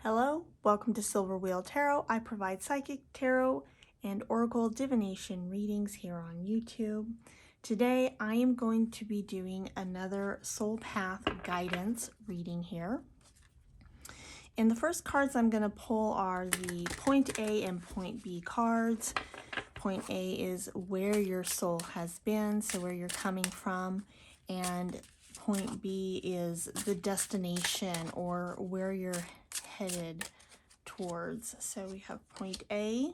Hello, welcome to Silver Wheel Tarot. I provide psychic tarot and oracle divination readings here on YouTube. Today I am going to be doing another soul path guidance reading here. And the first cards I'm going to pull are the point A and point B cards. Point A is where your soul has been, so where you're coming from, and point B is the destination or where you're headed towards. So we have point A,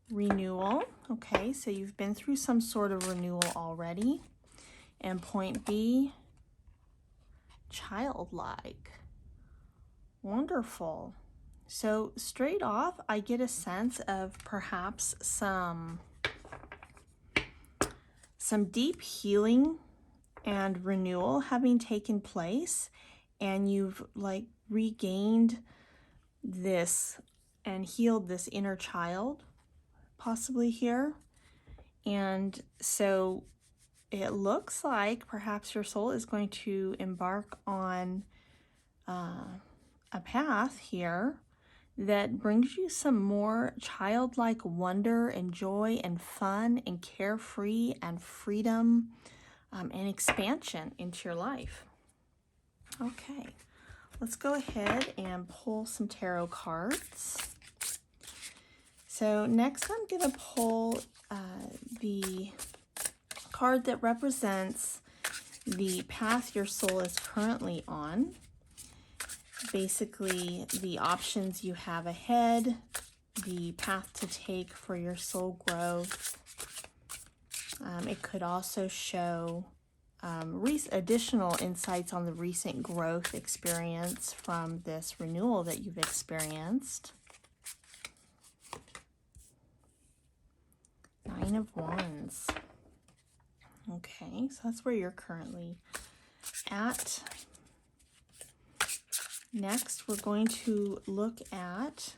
renewal. Okay, so you've been through some sort of renewal already. And point B, childlike. Wonderful. So straight off, I get a sense of perhaps some deep healing and renewal having taken place, and you've like regained this and healed this inner child possibly here. And so it looks like perhaps your soul is going to embark on a path here that brings you some more childlike wonder and joy and fun and carefree and freedom and expansion into your life. Okay, let's go ahead and pull some tarot cards. So next I'm going to pull the card that represents the path your soul is currently on. Basically, the options you have ahead, the path to take for your soul growth. It could also show additional insights on the recent growth experience from this renewal that you've experienced. Nine of Wands. Okay, so that's where you're currently at. Next, we're going to look at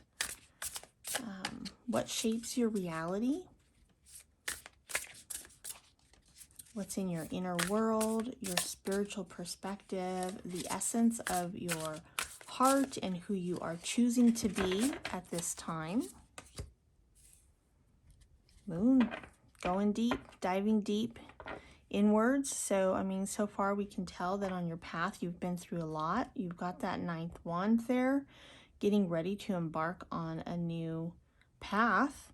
what shapes your reality, what's in your inner world, your spiritual perspective, the essence of your heart and who you are choosing to be at this time. Moon, going deep, diving deep inwards. So, I mean, so far we can tell that on your path you've been through a lot. You've got that ninth wand there, getting ready to embark on a new path.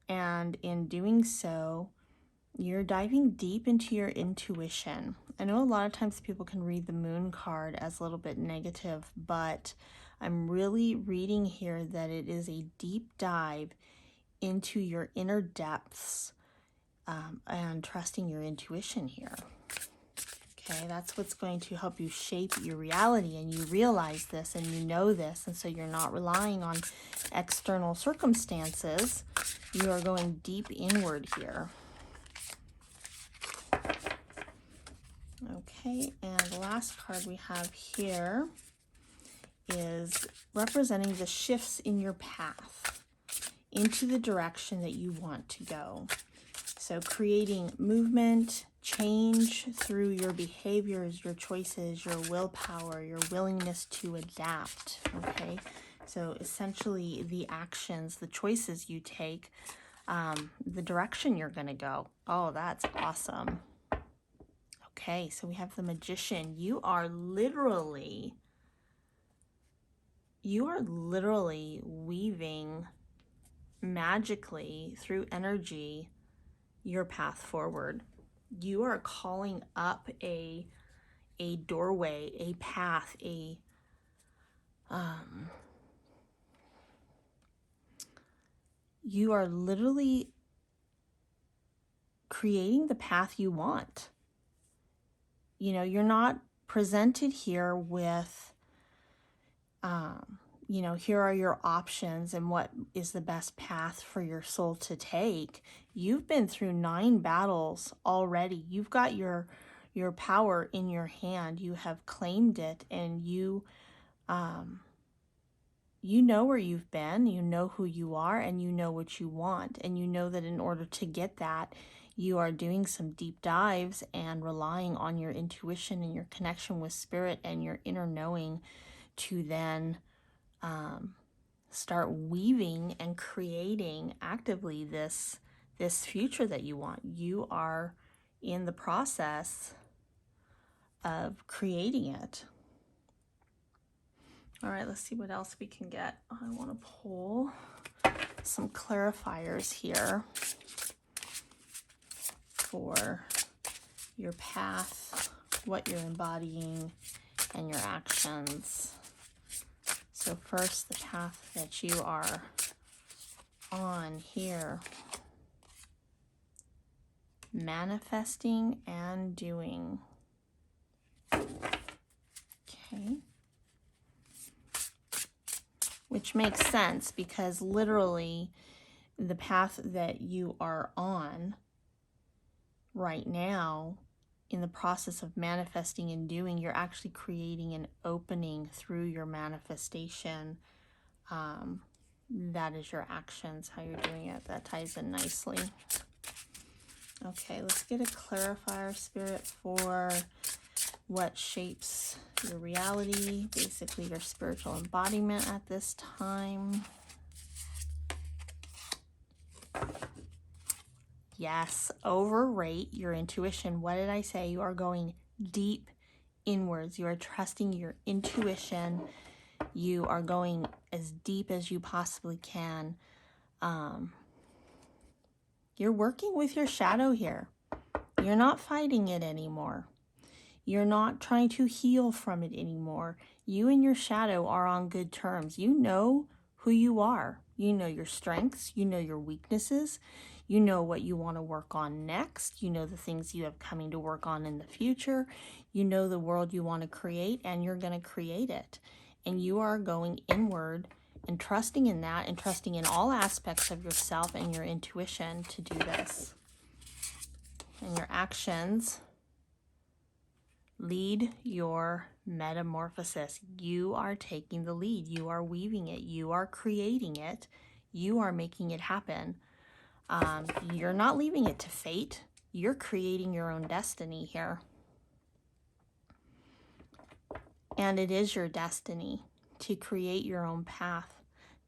And in doing so, you're diving deep into your intuition. I know a lot of times people can read the moon card as a little bit negative, but I'm really reading here that it is a deep dive into your inner depths and trusting your intuition here. Okay, that's what's going to help you shape your reality, and you realize this and you know this, and so you're not relying on external circumstances. You are going deep inward here. Okay, and the last card we have here is representing the shifts in your path into the direction that you want to go. So creating movement, change through your behaviors, your choices, your willpower, your willingness to adapt, okay? So essentially the actions, the choices you take, the direction you're going to go. Oh, that's awesome. Okay, so we have the Magician. You are literally weaving magically through energy your path forward. You are calling up a doorway, a path, you are literally creating the path you want. You know, you're not presented here with, you know, here are your options and what is the best path for your soul to take. You've been through 9 battles already. You've got your power in your hand. You have claimed it, and you know where you've been, you know who you are, and you know what you want. And you know that in order to get that, you are doing some deep dives and relying on your intuition and your connection with spirit and your inner knowing to then start weaving and creating actively this future that you want. You are in the process of creating it. All right, let's see what else we can get. I want to pull some clarifiers here for your path, what you're embodying, and your actions. So first, the path that you are on here. Manifesting and doing. Okay. Which makes sense because literally the path that you are on right now, in the process of manifesting and doing, you're actually creating an opening through your manifestation. That is your actions, how you're doing it. That ties in nicely. Okay, let's get a clarifier, Spirit, for what shapes your reality, basically your spiritual embodiment at this time. Yes, overrate your intuition. What did I say? You are going deep inwards. You are trusting your intuition. You are going as deep as you possibly can. You're working with your shadow here. You're not fighting it anymore. You're not trying to heal from it anymore. You and your shadow are on good terms. You know who you are. You know your strengths. You know your weaknesses. You know what you want to work on next. You know the things you have coming to work on in the future. You know the world you want to create, and you're going to create it. And you are going inward and trusting in that and trusting in all aspects of yourself and your intuition to do this. And your actions lead your metamorphosis. You are taking the lead. You are weaving it. You are creating it. You are making it happen. You're not leaving it to fate. You're creating your own destiny here. And it is your destiny to create your own path,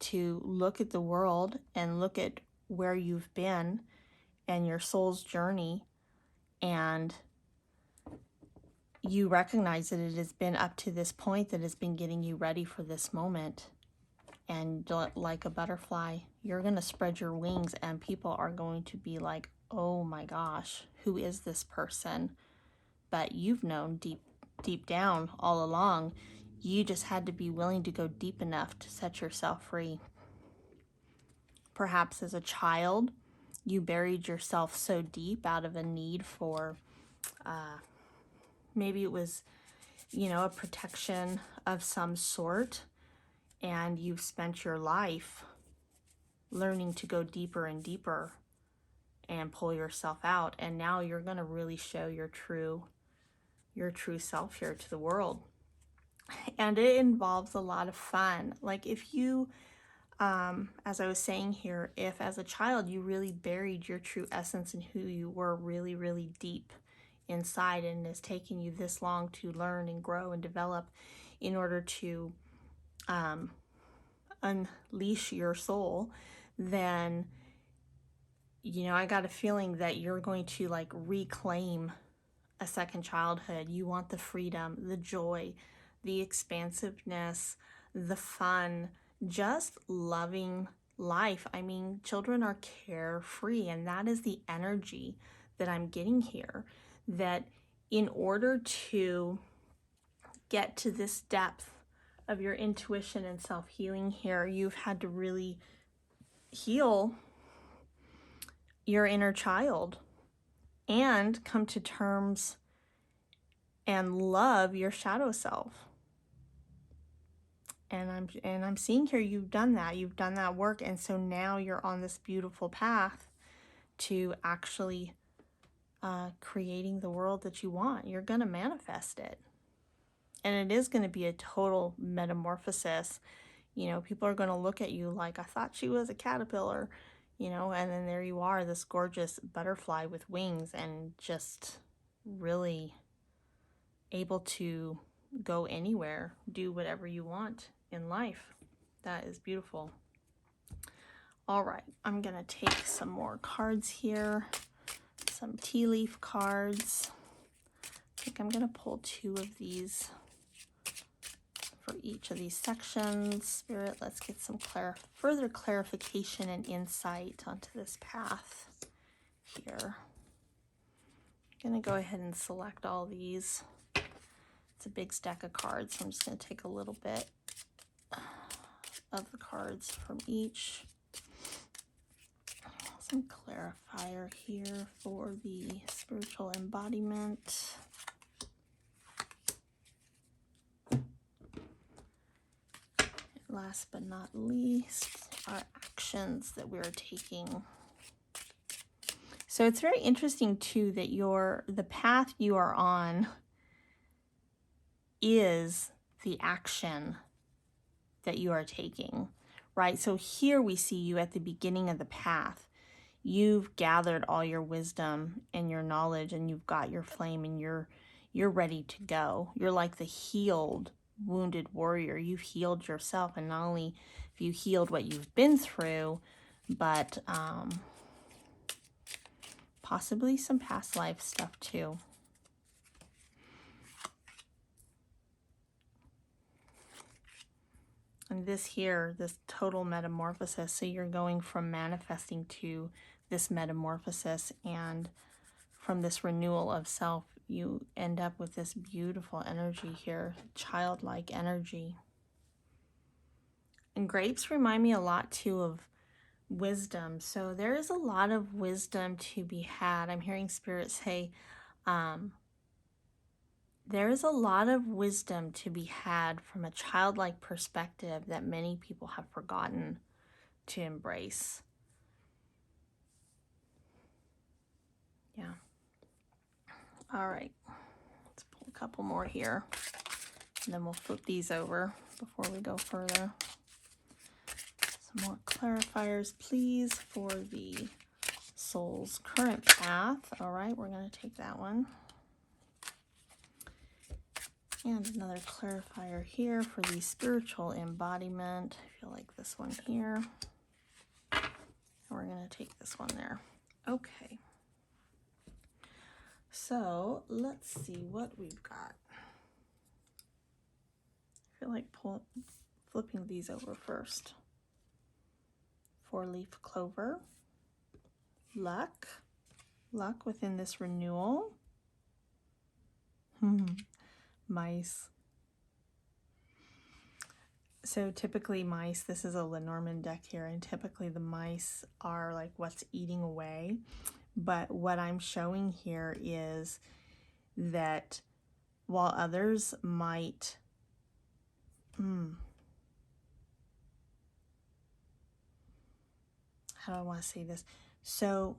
to look at the world and look at where you've been and your soul's journey, and you recognize that it has been up to this point that has been getting you ready for this moment. And like a butterfly, you're going to spread your wings and people are going to be like, oh my gosh, who is this person? But you've known deep down all along. You just had to be willing to go deep enough to set yourself free. Perhaps as a child, you buried yourself so deep out of a need for, maybe it was, a protection of some sort, and you've spent your life learning to go deeper and deeper and pull yourself out. And now you're going to really show your true self here to the world. And it involves a lot of fun. Like if you, as I was saying here, if as a child you really buried your true essence and who you were really, really deep inside, and it's taken you this long to learn and grow and develop in order to unleash your soul, then, I got a feeling that you're going to like reclaim a second childhood. You want the freedom, the joy, the expansiveness, the fun, just loving life. I mean, children are carefree, and that is the energy that I'm getting here. That in order to get to this depth of your intuition and self-healing here, you've had to really heal your inner child and come to terms and love your shadow self. And I'm seeing here you've done that work, and so now you're on this beautiful path to actually creating the world that you want. You're going to manifest it, and it is going to be a total metamorphosis. People are going to look at you like, I thought she was a caterpillar, and then there you are, this gorgeous butterfly with wings, and just really able to go anywhere, do whatever you want in life. that is beautiful. All right, I'm gonna take some more cards here, some tea leaf cards. I think I'm gonna pull 2 of these for each of these sections. Spirit, let's get some further clarification and insight onto this path here. I'm gonna go ahead and select all these. It's a big stack of cards, so I'm just gonna take a little bit of the cards from each. Some clarifier here for the spiritual embodiment. Last but not least, our actions that we're taking. So it's very interesting too that the path you are on is the action that you are taking, right? So here we see you at the beginning of the path. You've gathered all your wisdom and your knowledge, and you've got your flame, and you're ready to go. You're like the healed, wounded warrior. You've healed yourself, and not only have you healed what you've been through, but possibly some past life stuff too. And this here, this total metamorphosis, so you're going from manifesting to this metamorphosis, and from this renewal of self, you end up with this beautiful energy here, childlike energy. And grapes remind me a lot too of wisdom. So there is a lot of wisdom to be had. I'm hearing Spirit say, there is a lot of wisdom to be had from a childlike perspective that many people have forgotten to embrace. Yeah. All right. Let's pull a couple more here, and then we'll flip these over before we go further. Some more clarifiers, please, for the soul's current path. All right, we're going to take that one. And another clarifier here for the spiritual embodiment. I feel like this one here. And we're going to take this one there. Okay. So let's see what we've got. I feel like flipping these over first. 4-leaf clover. Luck within this renewal. Mice. So typically mice, this is a Lenormand deck here, and typically the mice are like what's eating away. But what I'm showing here is that while others might how do I want to say this? So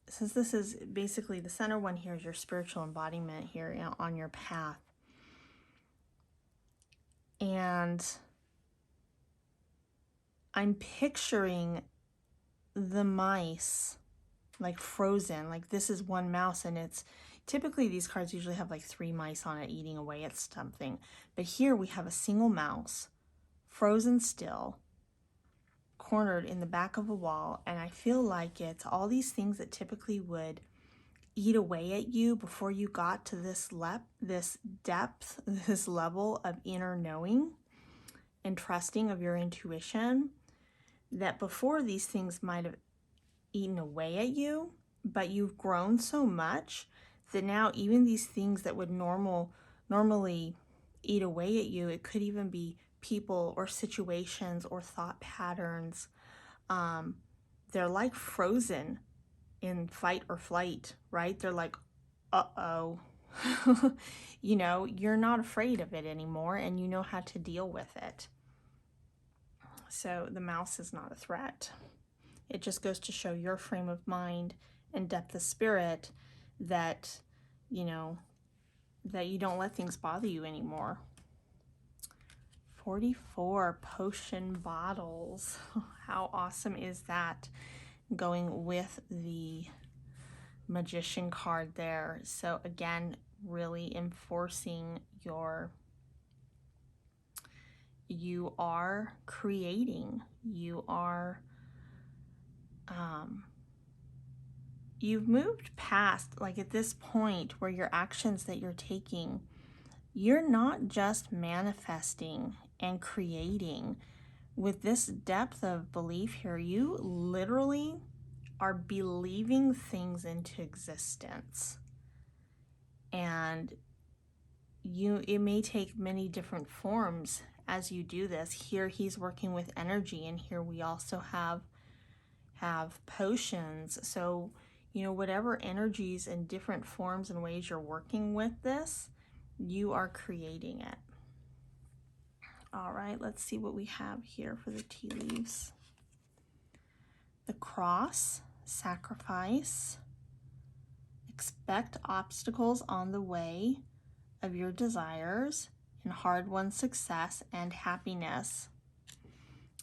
since this is basically the center one here is your spiritual embodiment here on your path. And I'm picturing the mice like frozen, like this is one mouse, and it's typically these cards usually have like 3 mice on it eating away at something. But here we have a single mouse, frozen still, cornered in the back of a wall, and I feel like it's all these things that typically would eat away at you before you got to this depth, this level of inner knowing and trusting of your intuition, that before these things might have eaten away at you, but you've grown so much that now even these things that would normally eat away at you, it could even be people or situations or thought patterns, they're like frozen in fight or flight, right? They're like, uh-oh. You know, you're not afraid of it anymore, and you know how to deal with it. So the mouse is not a threat. It just goes to show your frame of mind and depth of spirit that, you know, that you don't let things bother you anymore. 44 potion bottles. How awesome is that? Going with the magician card there. So again, really enforcing your you are creating, you've moved past, like at this point where your actions that you're taking, you're not just manifesting and creating. With this depth of belief here, you literally are believing things into existence. And it may take many different forms as you do this. Here he's working with energy, and here we also have potions. So, whatever energies and different forms and ways you're working with this, you are creating it. All right, let's see what we have here for the tea leaves. The cross, sacrifice, expect obstacles on the way of your desires, and hard-won success and happiness.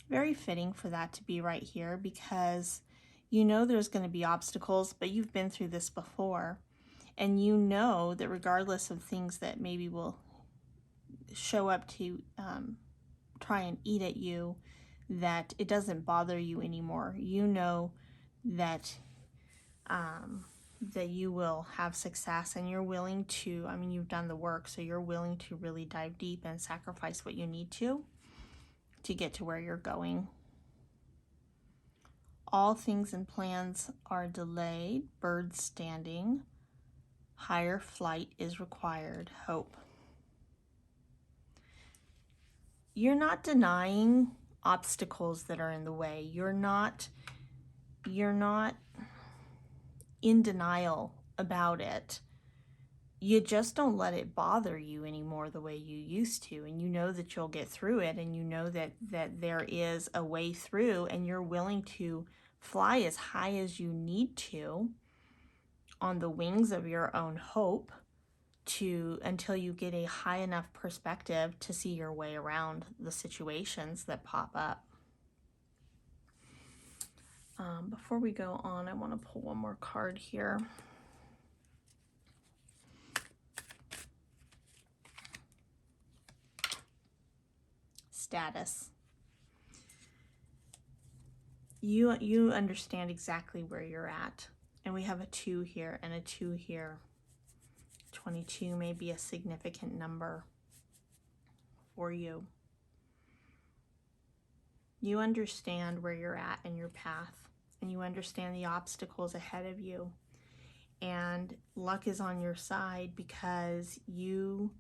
Very fitting for that to be right here, because there's going to be obstacles, but you've been through this before, and you know that regardless of things that maybe will show up to try and eat at you, that it doesn't bother you anymore. You know that that you will have success, and you're willing to, you've done the work, so you're willing to really dive deep and sacrifice what you need to get to where you're going. All things and plans are delayed, birds standing, higher flight is required, hope. You're not denying obstacles that are in the way. You're not in denial about it. You just don't let it bother you anymore the way you used to, and you know that you'll get through it, and you know that there is a way through, and you're willing to fly as high as you need to on the wings of your own hope until you get a high enough perspective to see your way around the situations that pop up. Before we go on, I want to pull one more card here. Status. You understand exactly where you're at. And we have a 2 here and a 2 here. 22 may be a significant number for you. You understand where you're at in your path, and you understand the obstacles ahead of you. And luck is on your side, because you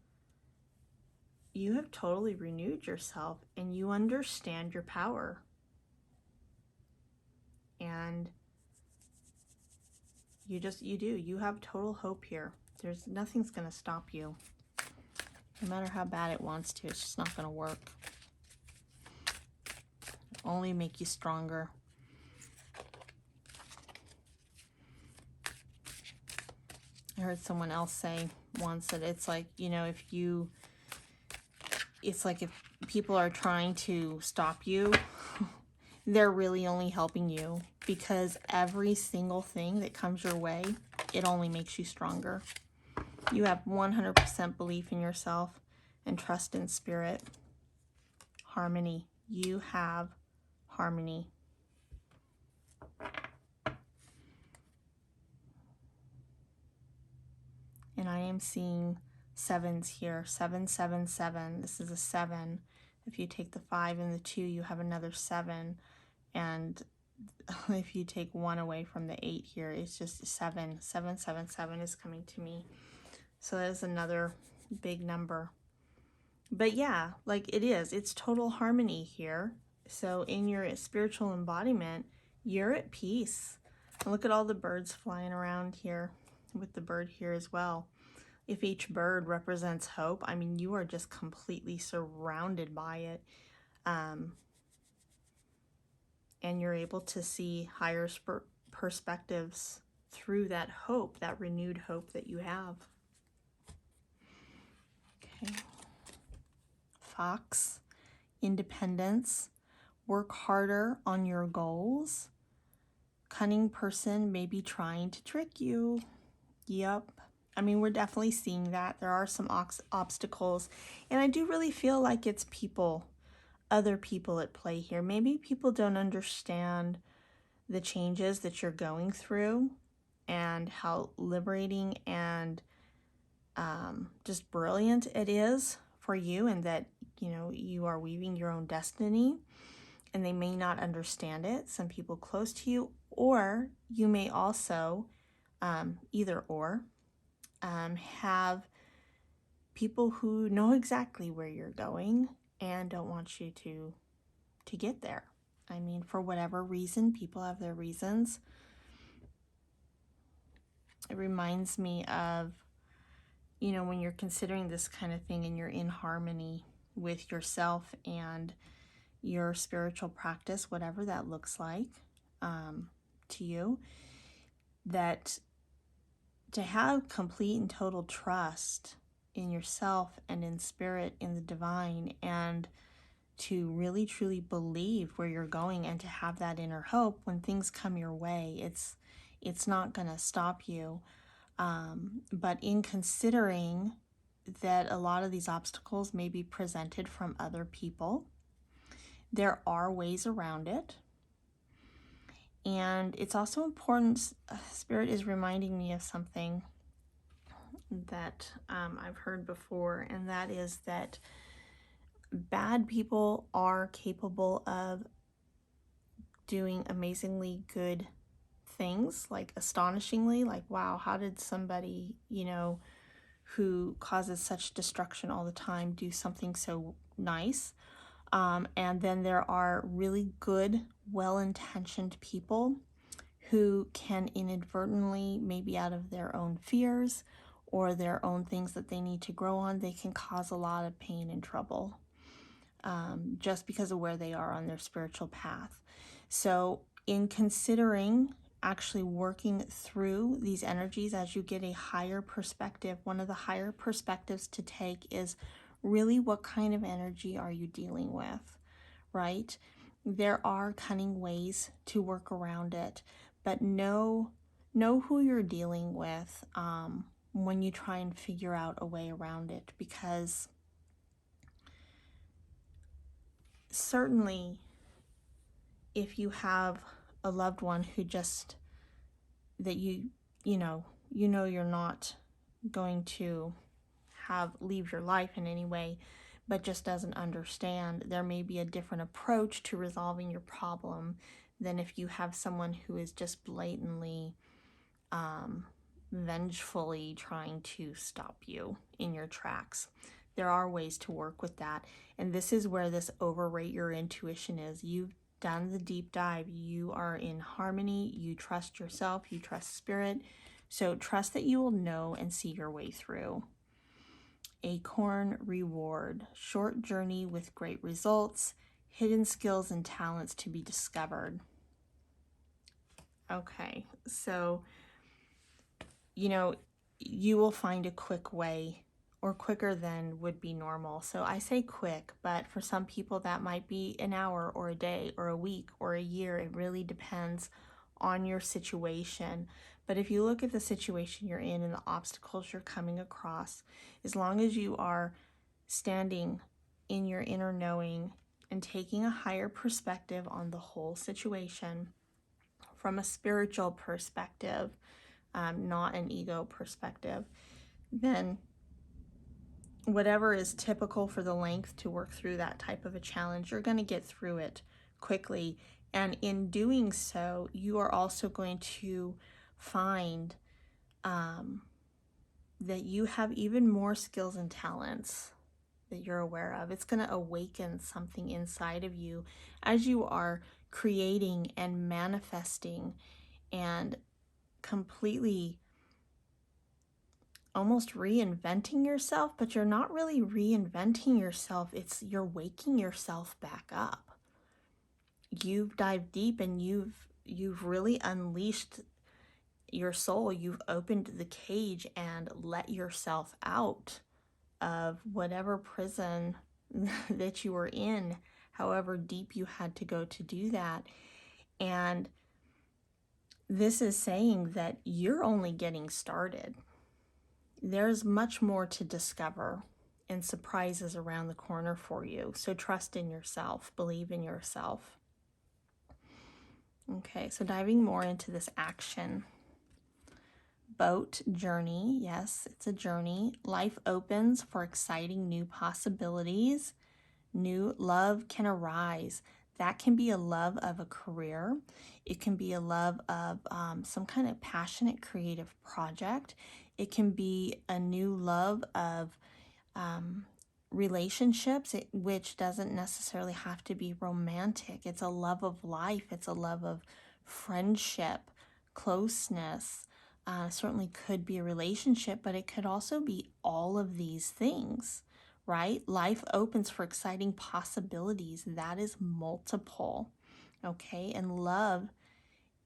have totally renewed yourself, and you understand your power. And you do. You have total hope here. Nothing's going to stop you. No matter how bad it wants to, it's just not going to work. It'll only make you stronger. I heard someone else say once that it's like, if people are trying to stop you, they're really only helping you, because every single thing that comes your way, it only makes you stronger. You have 100% belief in yourself and trust in spirit. Harmony. You have harmony. And I am seeing 7s here. 7, 7, 7. This is a 7. If you take the 5 and the 2, you have another 7. And if you take 1 away from the 8 here, it's just 7. 7, 7, 7 is coming to me. So that is another big number. But yeah, it's total harmony here. So in your spiritual embodiment, you're at peace. And look at all the birds flying around here, with the bird here as well. If each bird represents hope, you are just completely surrounded by it. And you're able to see higher perspectives through that hope, that renewed hope that you have. Okay. Fox, independence, work harder on your goals. Cunning person may be trying to trick you. Yep. We're definitely seeing that. There are some obstacles, and I do really feel like it's people other people at play here. Maybe people don't understand the changes that you're going through and how liberating and just brilliant it is for you, and that, you know, you are weaving your own destiny, and they may not understand it, some people close to you, or you may also, either or, have people who know exactly where you're going and don't want you to get there. I mean, for whatever reason, people have their reasons. It reminds me of, you know, when you're considering this kind of thing and you're in harmony with yourself and your spiritual practice, whatever that looks like to you, that to have complete and total trust in yourself and in spirit, in the divine, and to really truly believe where you're going, and to have that inner hope when things come your way. It's not going to stop you. But in considering that a lot of these obstacles may be presented from other people, there are ways around it. And it's also important, Spirit is reminding me of something that I've heard before, and that is that bad people are capable of doing amazingly good things, like astonishingly, like, wow, how did somebody, you know, who causes such destruction all the time do something so nice? And then there are really good, well-intentioned people who can inadvertently, maybe out of their own fears or their own things that they need to grow on, they can cause a lot of pain and trouble just because of where they are on their spiritual path. So in considering actually working through these energies as you get a higher perspective, one of the higher perspectives to take is really what kind of energy are you dealing with, right? There are cunning ways to work around it, but know who you're dealing with when you try and figure out a way around it, because certainly if you have a loved one who just, that you know you're not going to have leave your life in any way, but just doesn't understand, there may be a different approach to resolving your problem than if you have someone who is just blatantly vengefully trying to stop you in your tracks. There are ways to work with that, and this is where this overrate your intuition is. You've done the deep dive, you are in harmony, you trust yourself, you trust spirit, so trust that you will know and see your way through. Acorn reward, short journey with great results, hidden skills and talents to be discovered. Okay, so you know, you will find a quick way, or quicker than would be normal. So I say quick, but for some people that might be an hour or a day or a week or a year. It really depends on your situation. But if you look at the situation you're in and the obstacles you're coming across, as long as you are standing in your inner knowing and taking a higher perspective on the whole situation from a spiritual perspective, not an ego perspective, then whatever is typical for the length to work through that type of a challenge, you're going to get through it quickly. And in doing so, you are also going to find that you have even more skills and talents that you're aware of. It's going to awaken something inside of you as you are creating and manifesting and completely almost reinventing yourself, but you're not really reinventing yourself. It's you're waking yourself back up. You've dived deep and you've really unleashed your soul. You've opened the cage and let yourself out of whatever prison that you were in, however deep you had to go to do that. And this is saying that you're only getting started. There's much more to discover and surprises around the corner for you. So trust in yourself, believe in yourself. Okay, so diving more into this action. Boat journey, yes, it's a journey. Life opens for exciting new possibilities. New love can arise. That can be a love of a career. It can be a love of some kind of passionate creative project. It can be a new love of relationships, which doesn't necessarily have to be romantic. It's a love of life. It's a love of friendship, closeness. Certainly could be a relationship, but it could also be all of these things, right? Life opens for exciting possibilities. That is multiple, okay? And love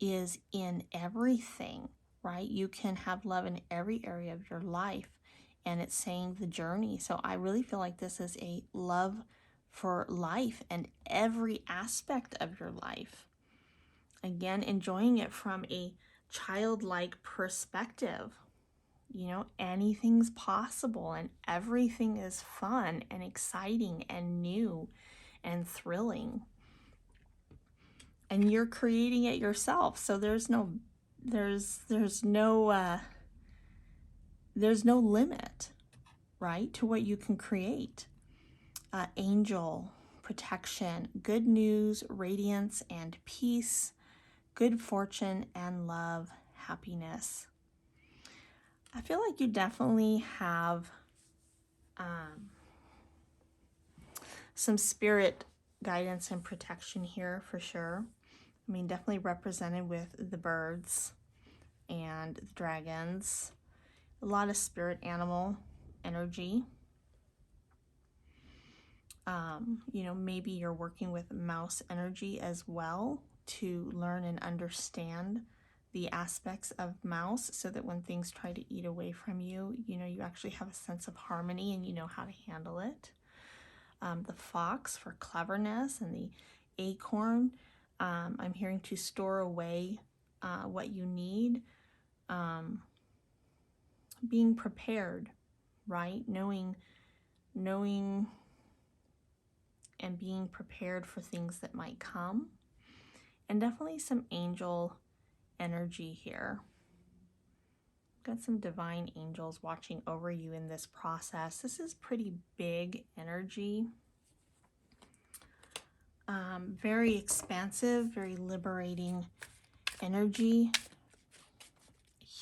is in everything, right? You can have love in every area of your life, and it's saying the journey. So I really feel like this is a love for life and every aspect of your life. Again, enjoying it from a childlike perspective. You know, anything's possible and everything is fun and exciting and new and thrilling. And you're creating it yourself. So there's no limit, right, to what you can create. Angel, protection, good news, radiance and peace, good fortune and love, happiness. I feel like you definitely have some spirit guidance and protection here for sure. I mean, definitely represented with the birds and the dragons. A lot of spirit animal energy. You know, maybe you're working with mouse energy as well to learn and understand the aspects of mouse so that when things try to eat away from you, you know, you actually have a sense of harmony and you know how to handle it. The fox for cleverness, and the acorn, I'm hearing to store away what you need. Being prepared, right? Knowing and being prepared for things that might come. And definitely some angel energy here. Got some divine angels watching over you in this process. This is pretty big energy. Very expansive, very liberating energy.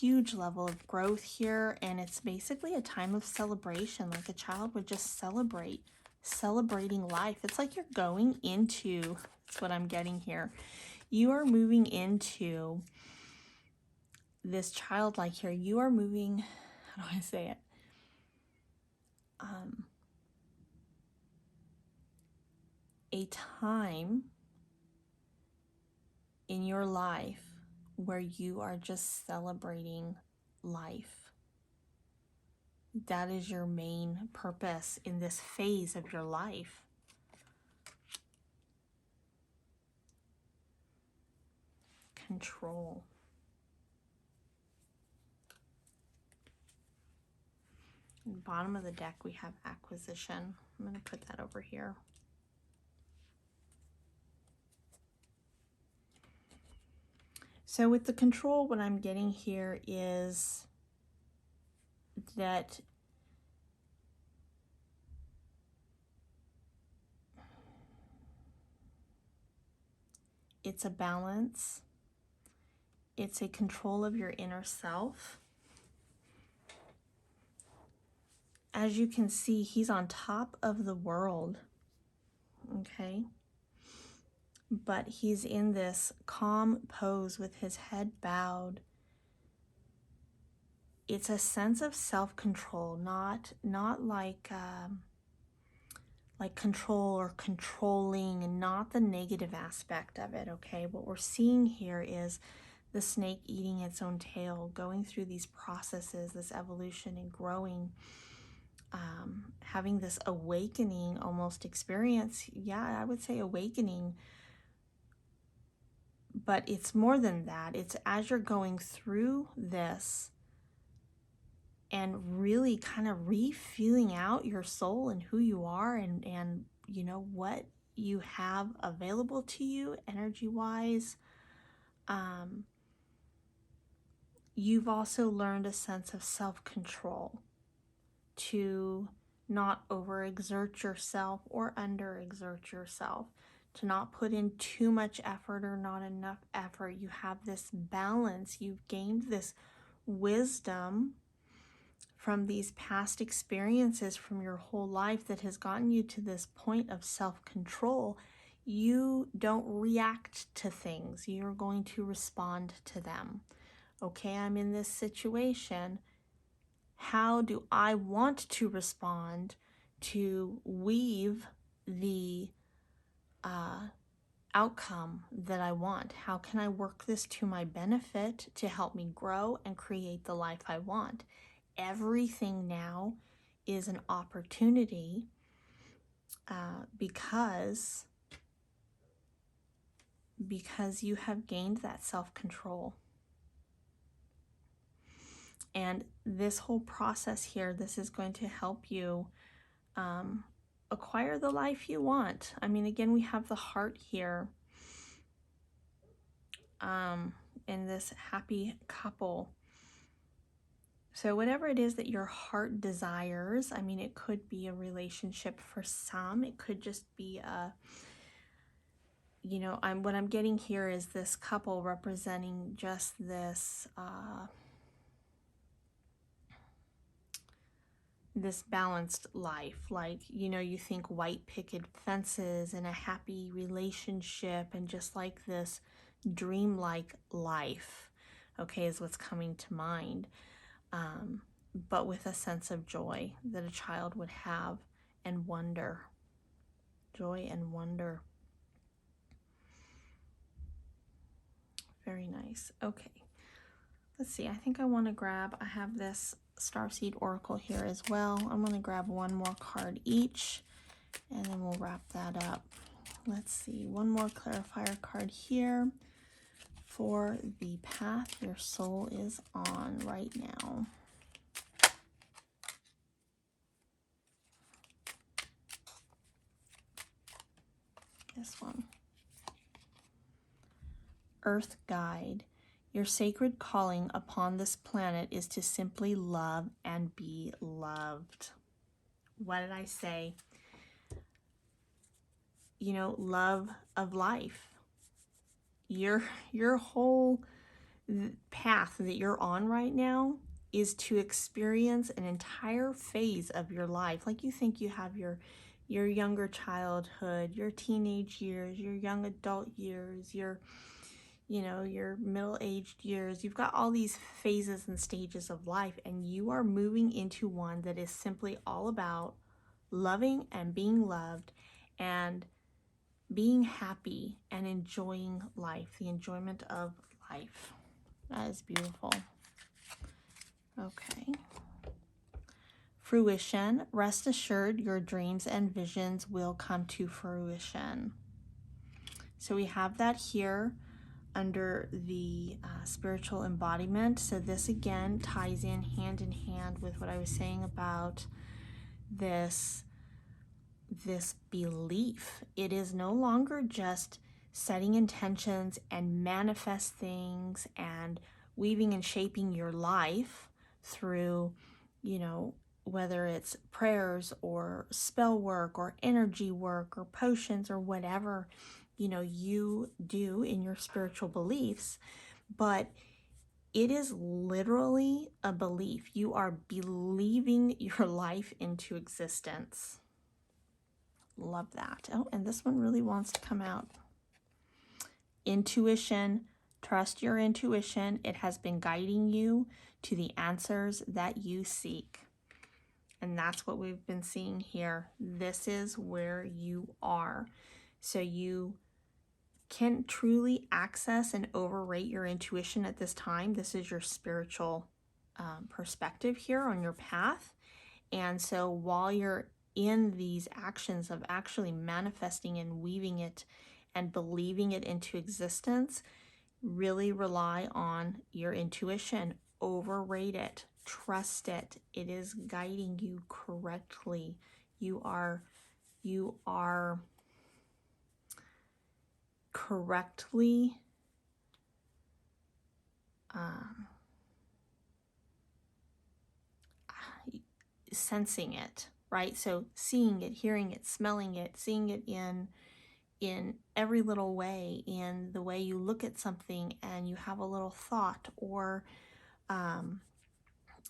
Huge level of growth here, and it's basically a time of celebration, like a child would just celebrating life. It's like you're going into, that's what I'm getting here. You are moving into this childlike here. You are moving, how do I say it? A time in your life where you are just celebrating life. That is your main purpose in this phase of your life. Control. In the bottom of the deck, we have acquisition. I'm going to put that over here. So with the control, what I'm getting here is that it's a balance. It's a control of your inner self. As you can see, he's on top of the world, okay? But he's in this calm pose with his head bowed. It's a sense of self-control, not like control or controlling, and not the negative aspect of it, okay? What we're seeing here is the snake eating its own tail, going through these processes, this evolution and growing, having this awakening almost experience. Yeah, I would say awakening, but it's more than that. It's as you're going through this, and really kind of re-feeling out your soul and who you are, and you know what you have available to you energy wise. You've also learned a sense of self-control, to not overexert yourself or underexert yourself, to not put in too much effort or not enough effort. You have this balance. You've gained this wisdom from these past experiences from your whole life that has gotten you to this point of self-control. You don't react to things. You're going to respond to them. Okay, I'm in this situation. How do I want to respond to weave the outcome that I want? How can I work this to my benefit to help me grow and create the life I want? Everything now is an opportunity because you have gained that self-control. And this whole process here, this is going to help you acquire the life you want. I mean, again, we have the heart here in this happy couple. So whatever it is that your heart desires, I mean, it could be a relationship for some. It could just be a, you know, what I'm getting here is this couple representing just this this balanced life. Like, you know, you think white picket fences and a happy relationship and just like this dreamlike life, okay, is what's coming to mind. But with a sense of joy that a child would have and wonder. Joy and wonder. Very nice. Okay. Let's see. I think I want to grab, I have this Starseed Oracle here as well. I'm going to grab one more card each, and then we'll wrap that up. Let's see. One more clarifier card here for the path your soul is on right now. This one. Earth Guide. Your sacred calling upon this planet is to simply love and be loved. What did I say? You know, love of life. Your whole path that you're on right now is to experience an entire phase of your life. Like, you think you have your younger childhood, your teenage years, your young adult years, your middle-aged years. You've got all these phases and stages of life, and you are moving into one that is simply all about loving and being loved and being happy and enjoying life, the enjoyment of life. That is beautiful. Okay. Fruition. Rest assured your dreams and visions will come to fruition. So we have that here under the spiritual embodiment. So this again ties in hand with what I was saying about this belief. It is no longer just setting intentions and manifest things and weaving and shaping your life through, you know, whether it's prayers or spell work or energy work or potions or whatever, you know, you do in your spiritual beliefs, but it is literally a belief. You are believing your life into existence. Love that. Oh, and this one really wants to come out. Intuition. Trust your intuition. It has been guiding you to the answers that you seek. And that's what we've been seeing here. This is where you are. So you can truly access and overrate your intuition at this time. This is your spiritual perspective here on your path. And so while you're in these actions of actually manifesting and weaving it and believing it into existence, really rely on your intuition. Overrate it. Trust it. It is guiding you correctly. You are correctly sensing it, right? So seeing it, hearing it, smelling it, seeing it in every little way, in the way you look at something and you have a little thought, or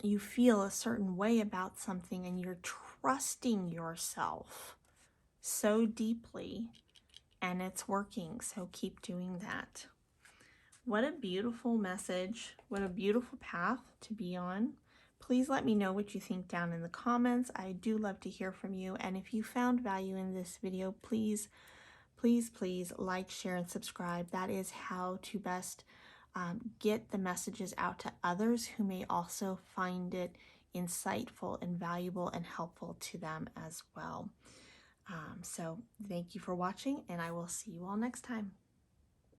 you feel a certain way about something, and you're trusting yourself so deeply, and it's working. So keep doing that. What a beautiful message. What a beautiful path to be on. Please let me know what you think down in the comments. I do love to hear from you. And if you found value in this video, please like, share, and subscribe. That is how to best get the messages out to others who may also find it insightful and valuable and helpful to them as well. So thank you for watching, and I will see you all next time.